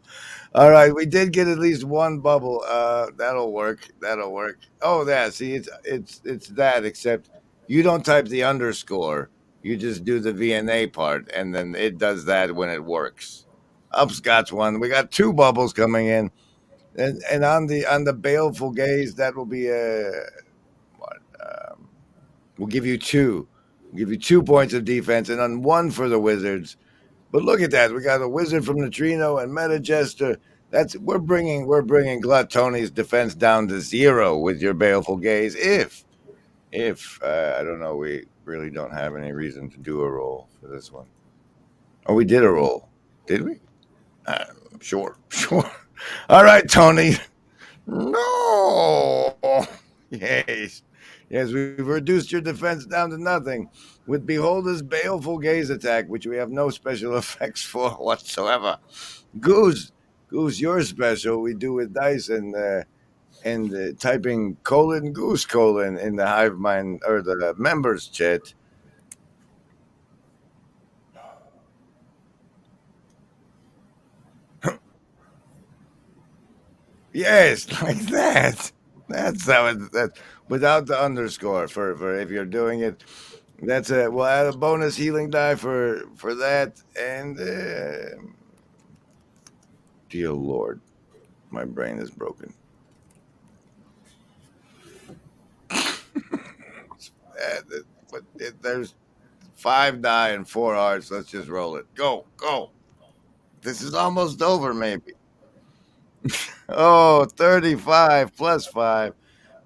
All right, we did get at least one bubble. That'll work. That'll work. Oh, yeah. See, it's that. Except you don't type the underscore. You just do the VNA part, and then it does that when it works. Upscotch one. We got two bubbles coming in, and on the baleful gaze, that will be what? We'll give you two. We'll give you 2 points of defense, and on one for the wizards. But look at that. We got a wizard from Neutrino and Meta Jester. We're bringing Glut Tony's defense down to 0 with your baleful gaze. If I don't know, we really don't have any reason to do a roll for this one. Oh, we did a roll, did we? Sure. All right, Tony. No. Yes. We've reduced your defense down to nothing with Beholder's baleful gaze attack, which we have no special effects for whatsoever. Goose, you're special. We do with dice and typing colon goose colon in the hive mind or the members chat. Yes, like that. That's how that without the underscore for if you're doing it. We'll add a bonus healing die for that, and dear Lord, my brain is broken. There's 5 die and 4 hearts. Let's just roll it. Go. This is almost over, maybe. Oh, 35 plus 5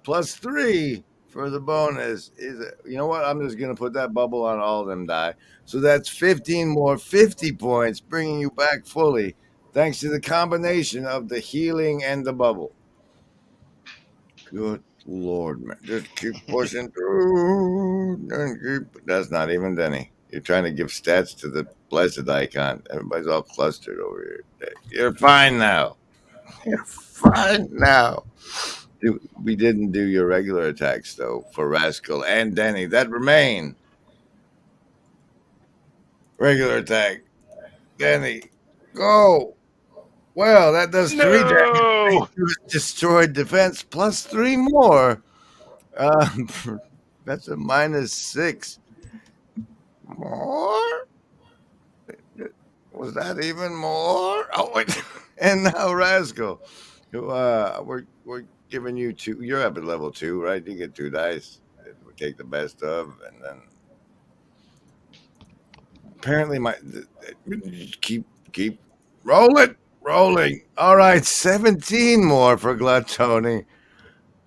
plus 3 for the bonus. You know what? I'm just going to put that bubble on all of them die. So that's 15 more 50 points, bringing you back fully, thanks to the combination of the healing and the bubble. Good Lord, man. Just keep pushing through. That's not even Denny. You're trying to give stats to the blessed icon. Everybody's all clustered over here. You're fine now. You're fine now. We didn't do your regular attacks, though, for Rascal and Denny. That remain. Regular attack. Denny, go. Well, that does 3 damage. Destroyed defense plus 3 more. That's a -6. More? Was that even more? Oh, wait. And now Rascal. We're giving you 2. You're up at level 2, right? You get 2 dice. We take the best of, and then apparently keep rolling. All right, 17 more for Gluttony.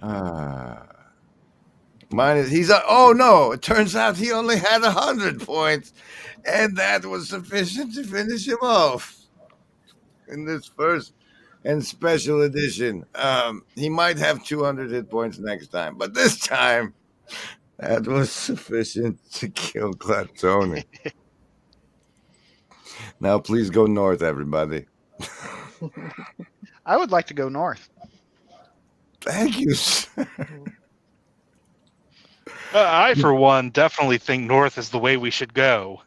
Oh no! It turns out he only had 100 points, and that was sufficient to finish him off in this first and special edition. He might have 200 hit points next time, but this time that was sufficient to kill Gluttony. Now, please go north, everybody.
I would like to go north.
Thank you, sir.
I, for one, definitely think north is the way we should go.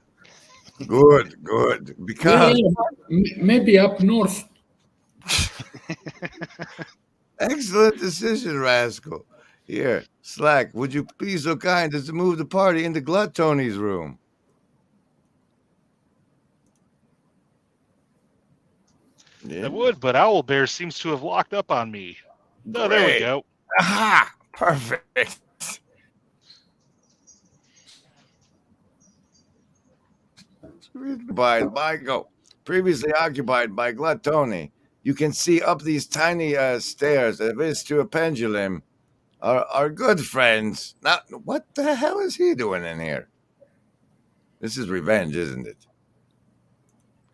Good. Because
maybe up north.
excellent decision, Rascal. Here, Slack, would you be so kind as to move the party into Gluttony's room?
Yeah. I would, but Owlbear seems to have locked up on me. Oh, there we go.
Aha! Perfect. Previously occupied by Gluttony. You can see up these tiny stairs as if it's to a pendulum. Our good friends. Now, what the hell is he doing in here? This is revenge, isn't it?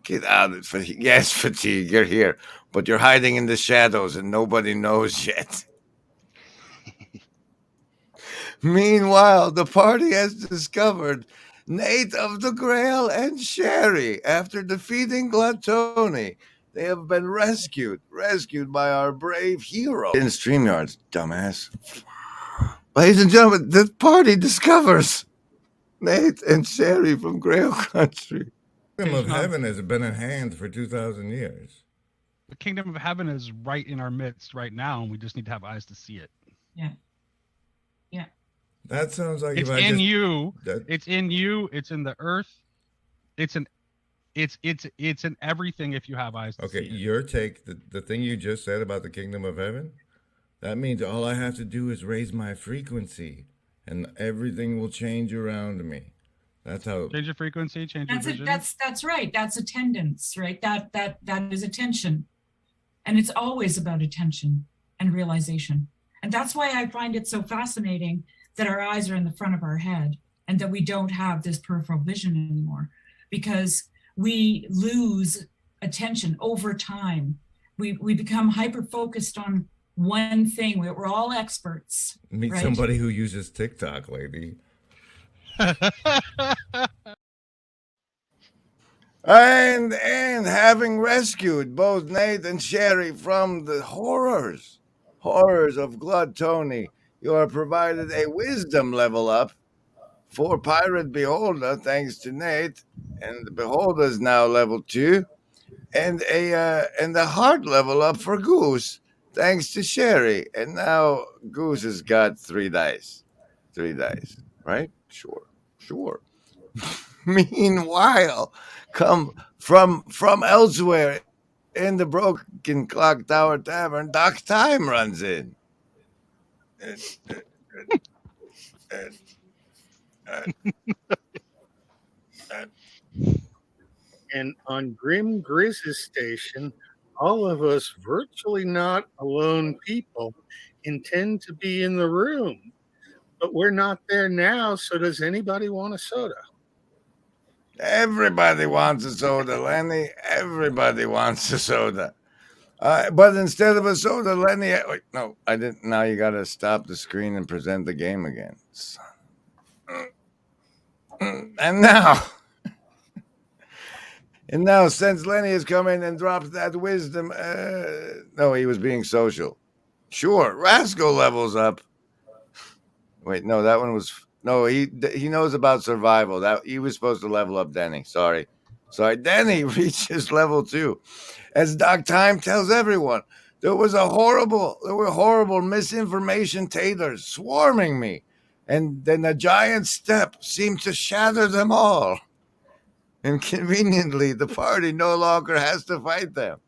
Get out of it. Yes, Fatigue, you're here. But you're hiding in the shadows and nobody knows yet. Meanwhile, the party has discovered Nate of the Grail and Sherry. After defeating Gluttony, they have been rescued by our brave hero. In StreamYards, dumbass. Ladies and gentlemen, the party discovers Nate and Sherry from Grail Country.
The kingdom of heaven has been in hand for 2,000 years.
The kingdom of heaven is right in our midst right now, and we just need to have eyes to see it.
Yeah. Yeah.
That sounds like
It's in you. It's in you. It's in the earth. It's in everything if you have eyes to see it.
Your take, the thing you just said about the kingdom of heaven, that means all I have to do is raise my frequency and everything will change around me. That's how.
Change your frequency, change your vision.
That's right. That's attendance, right? That is attention. And it's always about attention and realization. And that's why I find it so fascinating that our eyes are in the front of our head and that we don't have this peripheral vision anymore, because we lose attention over time. We become hyper-focused on one thing. We're all experts.
Meet
right?
somebody who uses TikTok, lady.
And having rescued both Nate and Sherry from the horrors of Gluttony, you are provided a wisdom level up for Pirate Beholder, thanks to Nate, and the Beholder is now level 2, and a heart level up for Goose, thanks to Sherry, and now Goose has got 3 dice, right? Sure. Meanwhile, come from elsewhere in the Broken Clock Tower Tavern, Doc Time runs in.
And on Grim Grizz's station, all of us virtually not alone people intend to be in the room. But we're not there now, so does anybody want a soda?
Everybody wants a soda, Lenny. Everybody wants a soda. But instead of a soda, Lenny... Wait, no, I didn't. Now you got to stop the screen and present the game again. And now... And now, since Lenny has come in and dropped that wisdom... no, he was being social. Sure, Rascal levels up. Wait, no, that one was... No, he knows about survival. That he was supposed to level up Denny. Sorry. Denny reaches level 2. As Doc Time tells everyone, there were horrible misinformation taters swarming me. And then a giant step seemed to shatter them all. And conveniently, the party no longer has to fight them.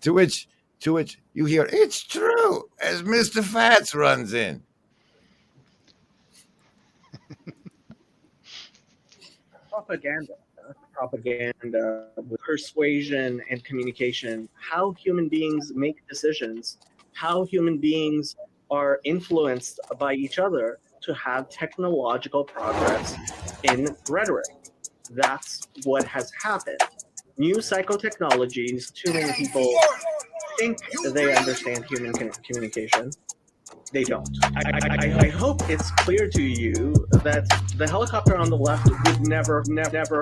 To which you hear, "It's true," as Mr. Fats runs in.
Propaganda with persuasion and communication, how human beings make decisions, how human beings are influenced by each other to have technological progress in rhetoric. That's what has happened. New psychotechnologies, too many people think they understand human communication. They don't. I hope it's clear to you that the helicopter on the left would never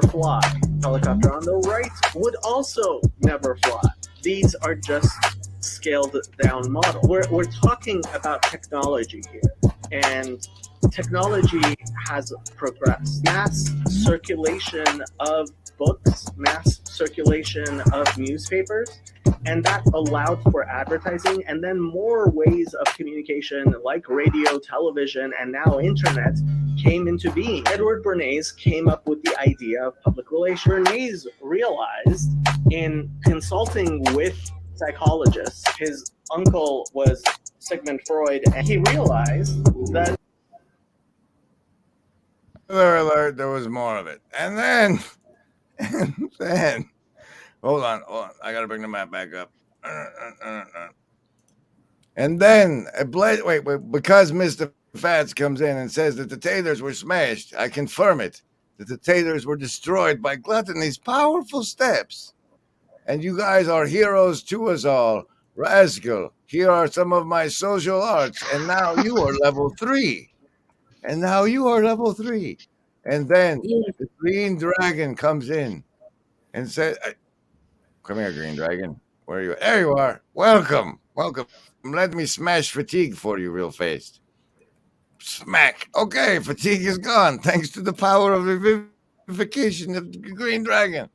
fly. Helicopter on the right would also never fly. These are just scaled down models. We're talking about technology here, and technology has progressed. Mass circulation of books, mass circulation of newspapers, and that allowed for advertising, and then more ways of communication like radio, television, and now internet came into being. Edward Bernays came up with the idea of public relations. Bernays realized in consulting with psychologists, his uncle was Sigmund Freud, and he realized that...
Alert, there was more of it. And then And then, hold on. I got to bring the map back up. And then, wait, because Mr. Fats comes in and says that the taters were smashed, I confirm it, that the taters were destroyed by Gluttony's powerful steps. And you guys are heroes to us all. Rascal, here are some of my social arts, and now you are level 3. And now you are level 3. And then the green dragon comes in and says, come here, green dragon. Where are you? There you are. Welcome. Let me smash fatigue for you real fast. Smack. Okay, fatigue is gone thanks to the power of the vivification of the green dragon.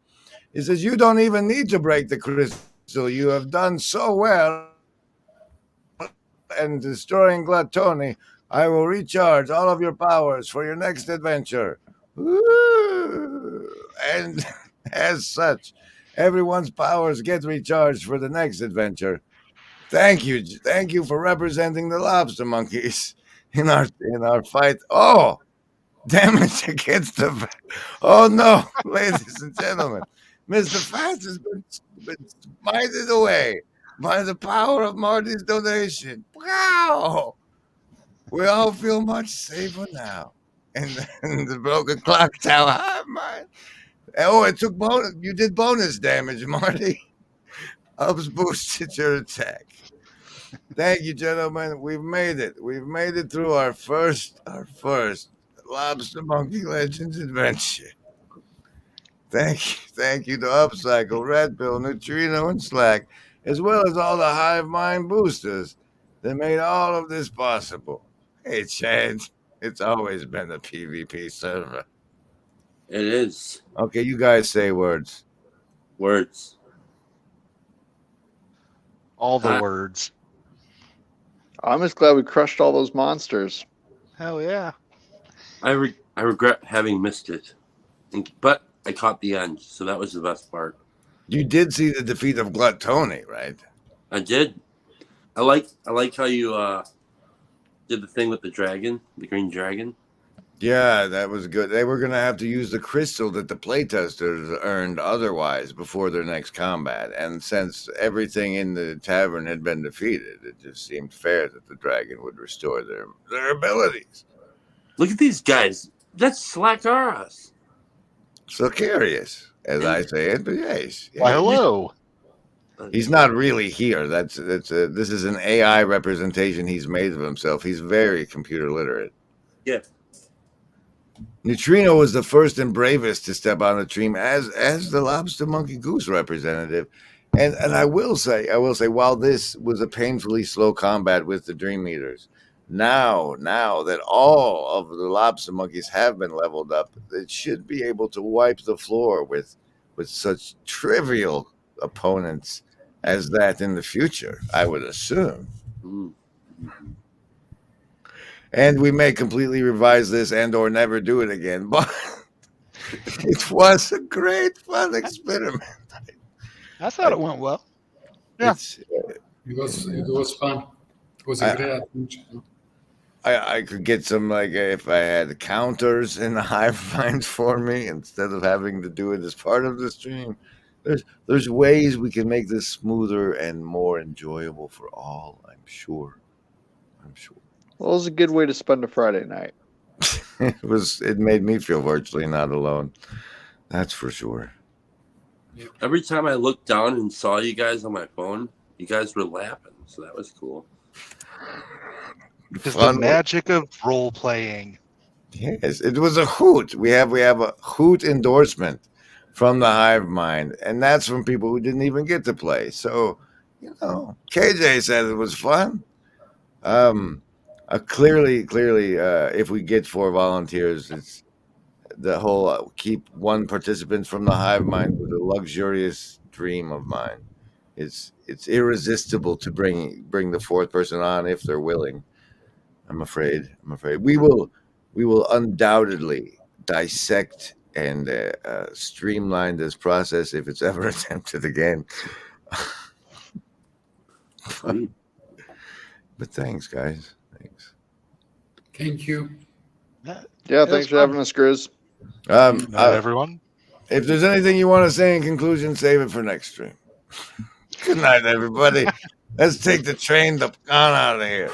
He says, you don't even need to break the crystal. You have done so well and destroying Gluttony. I will recharge all of your powers for your next adventure. Woo! And as such, everyone's powers get recharged for the next adventure. Thank you for representing the lobster monkeys in our fight. Oh, damage against the. Oh no, ladies and gentlemen, Mr. Fats has been smited away by the power of Marty's donation. Wow, we all feel much safer now. And the broken clock tower. Hi, mine. Oh, it took bonus. You did bonus damage, Marty. Ups boosted your attack. Thank you, gentlemen. We've made it. We've made it through our first Lobstamonkee Legends adventure. Thank you to Upcycle, Red Pill, Neutrino, and Slack, as well as all the Hive Mind boosters that made all of this possible. Hey, Chad, it's always been a PvP server.
It is.
Okay, you guys say words.
Words.
All the words.
I'm just glad we crushed all those monsters.
Hell yeah.
I regret having missed it, but I caught the end, so that was the best part.
You did see the defeat of Gluttony, right?
I did. I like how you did the thing with the dragon, the green dragon.
Yeah, that was good. They were going to have to use the crystal that the playtesters earned otherwise before their next combat. And since everything in the tavern had been defeated, it just seemed fair that the dragon would restore their abilities.
Look at these guys. That's Slack Aras.
So curious, as I say it, but yes.
Why, hello.
He's not really here. This is an AI representation he's made of himself. He's very computer literate.
Yeah.
Neutrino was the first and bravest to step on the team as the Lobstamonkee Goose representative. And I will say, while this was a painfully slow combat with the Dream Eaters, now that all of the lobster monkeys have been leveled up, it should be able to wipe the floor with such trivial opponents as that in the future, I would assume. And we may completely revise this and or never do it again, but it was a great fun experiment.
I thought it went well.
Yeah. It was fun. It was a great adventure.
I could get some, like, if I had counters in the hive mind for me instead of having to do it as part of the stream. There's ways we can make this smoother and more enjoyable for all, I'm sure.
Well, it was a good way to spend a Friday night.
It made me feel virtually not alone. That's for sure.
Every time I looked down and saw you guys on my phone, you guys were laughing, so that was cool.
It's the magic of role playing.
Yes, it was a hoot. We have a hoot endorsement from the hive mind, and that's from people who didn't even get to play. So, KJ said it was fun. Clearly, if we get 4 volunteers, it's the whole keep one participant from the hive mind was a luxurious dream of mine. It's irresistible to bring the 4th person on if they're willing. I'm afraid we will undoubtedly dissect and streamline this process if it's ever attempted again. But thanks, guys.
Thank you.
Yeah, thanks for having us, Grizz.
Not everyone.
If there's anything you want to say in conclusion, save it for next stream. Good night, everybody. Let's take the train on out of here.